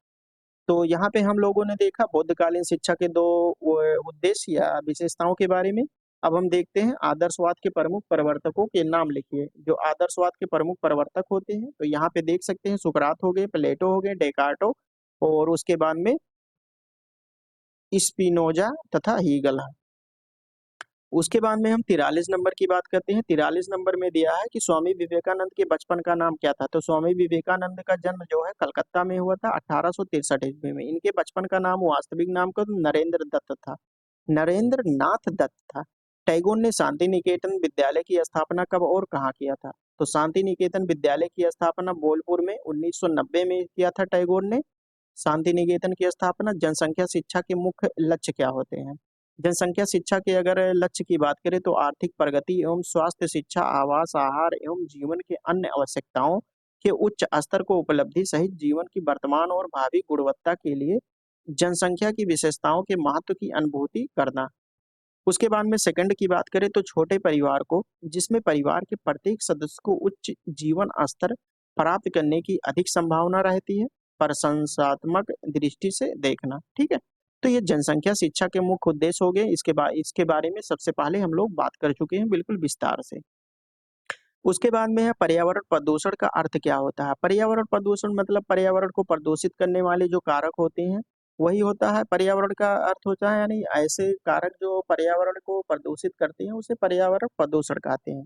तो यहाँ पे हम लोगों ने देखा बौद्धकालीन शिक्षा के दो उद्देश्य या विशेषताओं के बारे में। अब हम देखते हैं आदर्शवाद के प्रमुख प्रवर्तकों के नाम लिखिए। जो आदर्शवाद के प्रमुख प्रवर्तक होते हैं, तो यहाँ पे देख सकते हैं सुकरात हो गए, प्लेटो हो गए, डेकार्टो और उसके बाद में स्पिनोजा तथा हीगल है। उसके बाद में हम 43 नंबर की बात करते हैं। 43 नंबर में दिया है कि स्वामी विवेकानंद के बचपन का नाम क्या था? तो स्वामी विवेकानंद का जन्म जो है कलकत्ता में हुआ था 1863 ईस्वी में। इनके बचपन का नाम, वास्तविक नाम का नरेंद्र दत्त था, नरेंद्र नाथ दत्त था। टैगोर ने शांति निकेतन विद्यालय की स्थापना कब और कहाँ किया था? तो शांति निकेतन विद्यालय की स्थापना बोलपुर में 1990 में किया था टैगोर ने। शांति निकेतन की स्थापना। जनसंख्या शिक्षा के मुख्य लक्ष्य क्या होते हैं? जनसंख्या शिक्षा के अगर लक्ष्य की बात करें तो आर्थिक प्रगति एवं स्वास्थ्य शिक्षा, आवास, आहार एवं जीवन के अन्य आवश्यकताओं के उच्च स्तर को उपलब्धि सहित जीवन की वर्तमान और भावी गुणवत्ता के लिए जनसंख्या की विशेषताओं के महत्व की अनुभूति करना। उसके बाद में सेकंड की बात करें तो छोटे परिवार को, जिसमें परिवार के प्रत्येक सदस्य को उच्च जीवन स्तर प्राप्त करने की अधिक संभावना रहती है, प्रशंसात्मक दृष्टि से देखना। ठीक है, तो ये जनसंख्या शिक्षा के मुख्य उद्देश्य हो गए। इसके बारे में सबसे पहले हम लोग बात कर चुके हैं बिल्कुल विस्तार से। उसके बाद में है पर्यावरण प्रदूषण का अर्थ क्या होता है? पर्यावरण प्रदूषण मतलब पर्यावरण को प्रदूषित करने वाले जो कारक होते हैं, वही होता है पर्यावरण का अर्थ होता है। यानी ऐसे कारक जो पर्यावरण को प्रदूषित करते हैं उसे पर्यावरण प्रदूषण कहते हैं।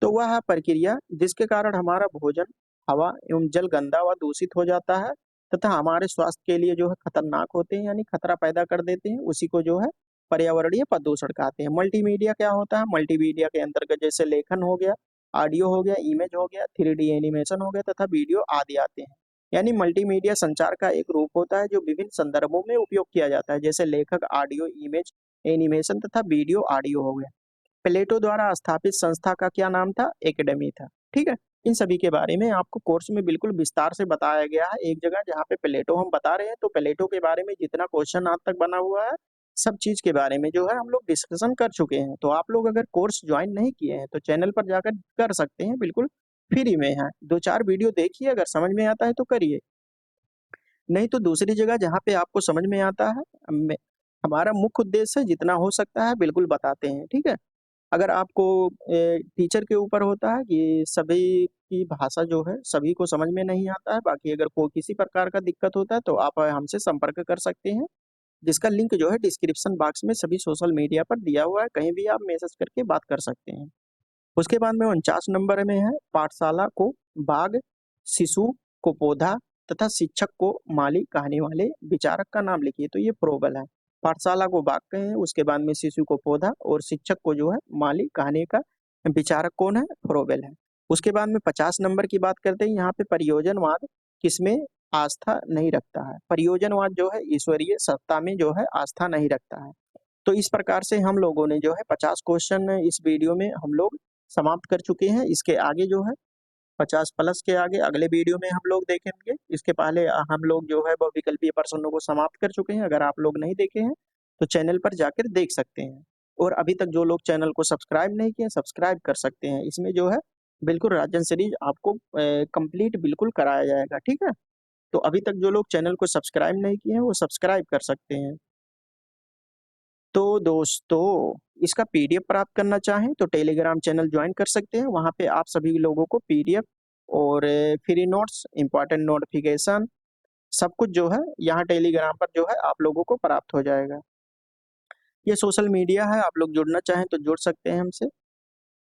तो वह है प्रक्रिया जिसके कारण हमारा भोजन, हवा एवं जल गंदा व दूषित हो जाता है तथा हमारे स्वास्थ्य के लिए जो है खतरनाक होते हैं, यानी खतरा पैदा कर देते हैं। उसी को जो है पर्यावरणीय प्रदूषण कहते हैं। मल्टीमीडिया क्या होता है? मल्टीमीडिया के अंतर्गत जैसे लेखन हो गया, ऑडियो हो गया, इमेज हो गया, 3D एनिमेशन हो गया तथा वीडियो आदि आते हैं। यानी मल्टीमीडिया संचार का एक रूप होता है जो विभिन्न संदर्भों में उपयोग किया जाता है, जैसे लेखक, ऑडियो, इमेज, एनिमेशन तथा वीडियो ऑडियो हो गया। प्लेटो द्वारा स्थापित संस्था का क्या नाम था? एकेडमी था। ठीक है, इन सभी के बारे में आपको कोर्स में बिल्कुल विस्तार से बताया गया है। एक जगह जहाँ पे प्लेटो हम बता रहे हैं, तो प्लेटो के बारे में जितना क्वेश्चन आज तक बना हुआ है, सब चीज के बारे में जो है हम लोग डिस्कशन कर चुके हैं। तो आप लोग अगर कोर्स ज्वाइन नहीं किए हैं तो चैनल पर जाकर कर सकते हैं, बिल्कुल फ्री में है। 2-4 वीडियो देखिए, अगर समझ में आता है तो करिए, नहीं तो दूसरी जगह जहाँ पे आपको समझ में आता है। हमारा मुख्य उद्देश्य है जितना हो सकता है बिल्कुल बताते हैं। ठीक है, अगर आपको टीचर के ऊपर होता है कि सभी की भाषा जो है सभी को समझ में नहीं आता है। बाकी अगर कोई किसी प्रकार का दिक्कत होता है तो आप हमसे संपर्क कर सकते हैं, जिसका लिंक जो है डिस्क्रिप्शन बॉक्स में सभी सोशल मीडिया पर दिया हुआ है, कहीं भी आप मैसेज करके बात कर सकते हैं। उसके बाद में 49 नंबर में है पाठशाला को बाग, शिशु को पौधा तथा शिक्षक को माली कहने वाले विचारक का नाम लिखिए। तो ये प्रोबल है। पाठशाला को बाग कहे, उसके बाद में शिशु को पौधा और शिक्षक को जो है माली कहने का विचारक कौन है? फ्रोबेल है। उसके बाद में 50 नंबर की बात करते हैं। यहाँ पे परियोजनवाद किसमें आस्था नहीं रखता है। परियोजनवाद जो है ईश्वरीय सत्ता में जो है आस्था नहीं रखता है। तो इस प्रकार से हम लोगों ने जो है 50 क्वेश्चन इस वीडियो में हम लोग समाप्त कर चुके हैं। इसके आगे जो है 50 प्लस के आगे अगले वीडियो में हम लोग देखेंगे। इसके पहले हम लोग जो है वो विकल्पीय प्रश्नों को समाप्त कर चुके हैं। अगर आप लोग नहीं देखे हैं तो चैनल पर जाकर देख सकते हैं। और अभी तक जो लोग चैनल को सब्सक्राइब नहीं किए सब्सक्राइब कर सकते हैं। इसमें जो है बिल्कुल राजन सीरीज आपको कंप्लीट बिल्कुल कराया जाएगा, ठीक है। तो अभी तक जो लोग चैनल को सब्सक्राइब नहीं किए हैं वो सब्सक्राइब कर सकते हैं। तो दोस्तों इसका पीडीएफ प्राप्त करना चाहें तो टेलीग्राम चैनल ज्वाइन कर सकते हैं। वहाँ पे आप सभी लोगों को पीडीएफ और फ्री नोट्स, इंपॉर्टेंट नोटिफिकेशन सब कुछ जो है यहाँ टेलीग्राम पर जो है आप लोगों को प्राप्त हो जाएगा। ये सोशल मीडिया है, आप लोग जुड़ना चाहें तो जुड़ सकते हैं हमसे।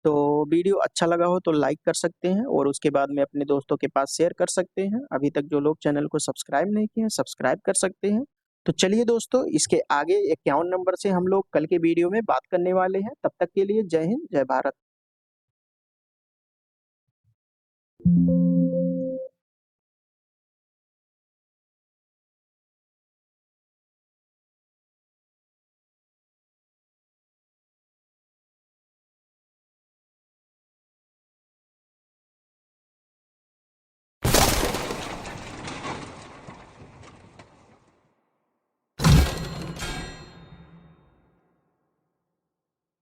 तो वीडियो अच्छा लगा हो तो लाइक कर सकते हैं और उसके बाद में अपने दोस्तों के पास शेयर कर सकते हैं। अभी तक जो लोग चैनल को सब्सक्राइब नहीं किए हैं सब्सक्राइब कर सकते हैं। तो चलिए दोस्तों इसके आगे 51 नंबर से हम लोग कल के वीडियो में बात करने वाले हैं। तब तक के लिए जय हिंद, जय भारत।